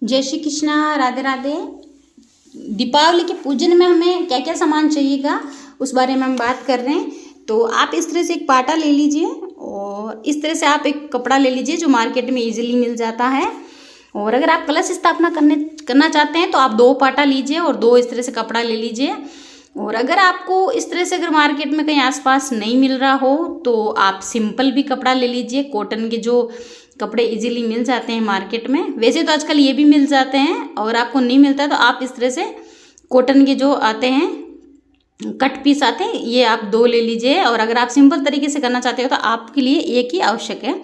जय श्री कृष्णा, राधे राधे। दीपावली के पूजन में हमें क्या क्या सामान चाहिएगा उस बारे में हम बात कर रहे हैं। तो आप इस तरह से एक पाटा ले लीजिए और इस तरह से आप एक कपड़ा ले लीजिए जो मार्केट में इजीली मिल जाता है। और अगर आप कलश स्थापना करना चाहते हैं तो आप 2 पाटा लीजिए और 2 इस तरह से कपड़ा ले लीजिए। और अगर आपको इस तरह से अगर मार्केट में कहीं आसपास नहीं मिल रहा हो तो आप सिंपल भी कपड़ा ले लीजिए। कॉटन के जो कपड़े इजीली मिल जाते हैं मार्केट में, वैसे तो आजकल ये भी मिल जाते हैं। और आपको नहीं मिलता तो आप इस तरह से कॉटन के जो आते हैं कट पीस आते हैं, ये आप 2 ले लीजिए। और अगर आप सिंपल तरीके से करना चाहते हो तो आपके लिए एक ही आवश्यक है।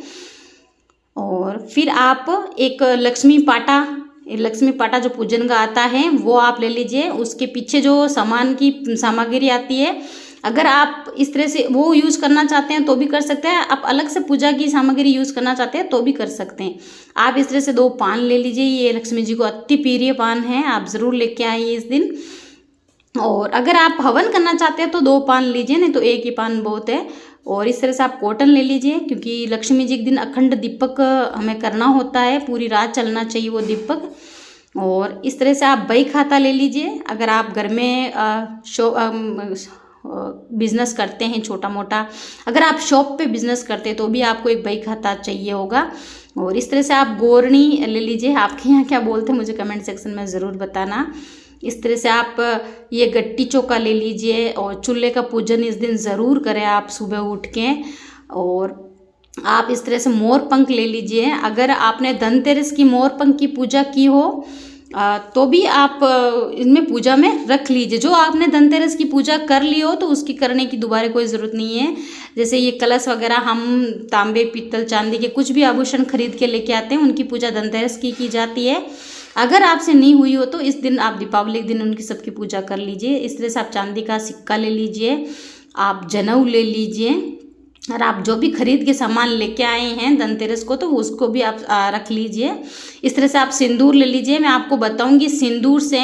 और फिर आप एक लक्ष्मी पाटा जो पूजन का आता है वो आप ले लीजिए। उसके पीछे जो सामान की सामग्री आती है, अगर आप इस तरह से वो यूज़ करना चाहते हैं तो भी कर सकते हैं। आप अलग से पूजा की सामग्री यूज़ करना चाहते हैं तो भी कर सकते हैं। आप इस तरह से 2 पान ले लीजिए। ये लक्ष्मी जी को अति प्रिय पान है, आप ज़रूर लेके आइए इस दिन। और अगर आप हवन करना चाहते हैं तो 2 पान लीजिए, नहीं तो एक ही पान बहुत है। और इस तरह से आप कॉटन ले लीजिए, क्योंकि लक्ष्मी जी के दिन अखंड दीपक हमें करना होता है, पूरी रात चलना चाहिए वो दीपक। और इस तरह से आप बही खाता ले लीजिए। अगर आप घर में बिजनेस करते हैं छोटा मोटा, अगर आप शॉप पे बिजनेस करते हैं तो भी आपको एक बही खाता चाहिए होगा। और इस तरह से आप गोरनी ले लीजिए। आपके यहाँ क्या बोलते हैं मुझे कमेंट सेक्शन में ज़रूर बताना। इस तरह से आप ये गट्टी चौका ले लीजिए। और चूल्हे का पूजन इस दिन ज़रूर करें आप सुबह उठ के। और आप इस तरह से मोर पंख ले लीजिए। अगर आपने धनतेरस की मोर पंख की पूजा की हो तो भी आप इनमें पूजा में रख लीजिए। जो आपने धनतेरस की पूजा कर ली हो तो उसकी करने की दोबारा कोई ज़रूरत नहीं है। जैसे ये कलश वगैरह हम तांबे पीतल चांदी के कुछ भी आभूषण खरीद के लेके आते हैं, उनकी पूजा धनतेरस की जाती है। अगर आपसे नहीं हुई हो तो इस दिन आप दीपावली के दिन उनकी सबकी पूजा कर लीजिए। इस तरह से आप चांदी का सिक्का ले लीजिए, आप जनेऊ ले लीजिए। और आप जो भी खरीद के सामान लेके आए हैं धनतेरस को तो उसको भी आप रख लीजिए। इस तरह से आप सिंदूर ले लीजिए। मैं आपको बताऊंगी सिंदूर से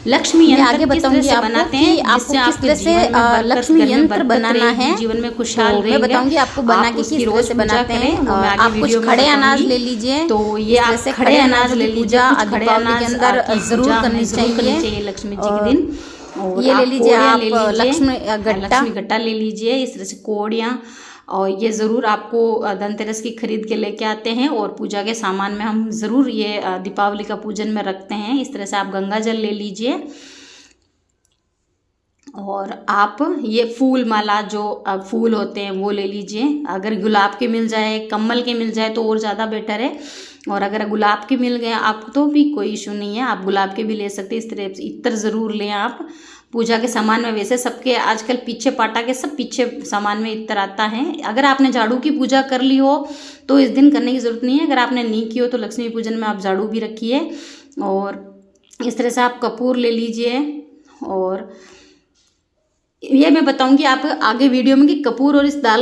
लक्ष्मी यंत्र किस तरह से बनाते हैं, जिससे आपके जीवन में लक्ष्मी यंत्र बनाना है, जीवन में खुशहाल रहेंगे। मैं बताऊंगी आपको बना के किस तरह से बनाते हैं। आप कुछ खड़े अनाज ले लीजिए। तो ये आप खड़े अनाज ले लीजिए, खड़े अनाज के अंदर जरूर करनी चाहिए लक्ष्मी जी के दिन। ये ले लीजिए आप लक्ष्मी गट्टा ले लीजिए। इस तरह से कोड़ियाँ, और ये ज़रूर आपको धनतेरस की खरीद के लेके आते हैं। और पूजा के सामान में हम ज़रूर ये दीपावली का पूजन में रखते हैं। इस तरह से आप गंगा जल ले लीजिए। और आप ये फूल माला जो फूल होते हैं वो ले लीजिए। अगर गुलाब के मिल जाए, कमल के मिल जाए तो और ज़्यादा बेटर है। और अगर गुलाब के मिल गए आपको तो भी कोई इशू नहीं है, आप गुलाब के भी ले सकते हैं। इस तरह से इत्र ज़रूर लें आप पूजा के सामान में। वैसे सबके आजकल पीछे पाटा के सब पीछे सामान में इत्र आता है। अगर आपने झाड़ू की पूजा कर ली हो तो इस दिन करने की ज़रूरत नहीं है। अगर आपने नहीं की हो तो लक्ष्मी पूजन में आप झाड़ू भी रखिए। और इस तरह से आप कपूर ले लीजिए। और ये मैं बताऊंगी आप आगे वीडियो में कि कपूर और इस दाल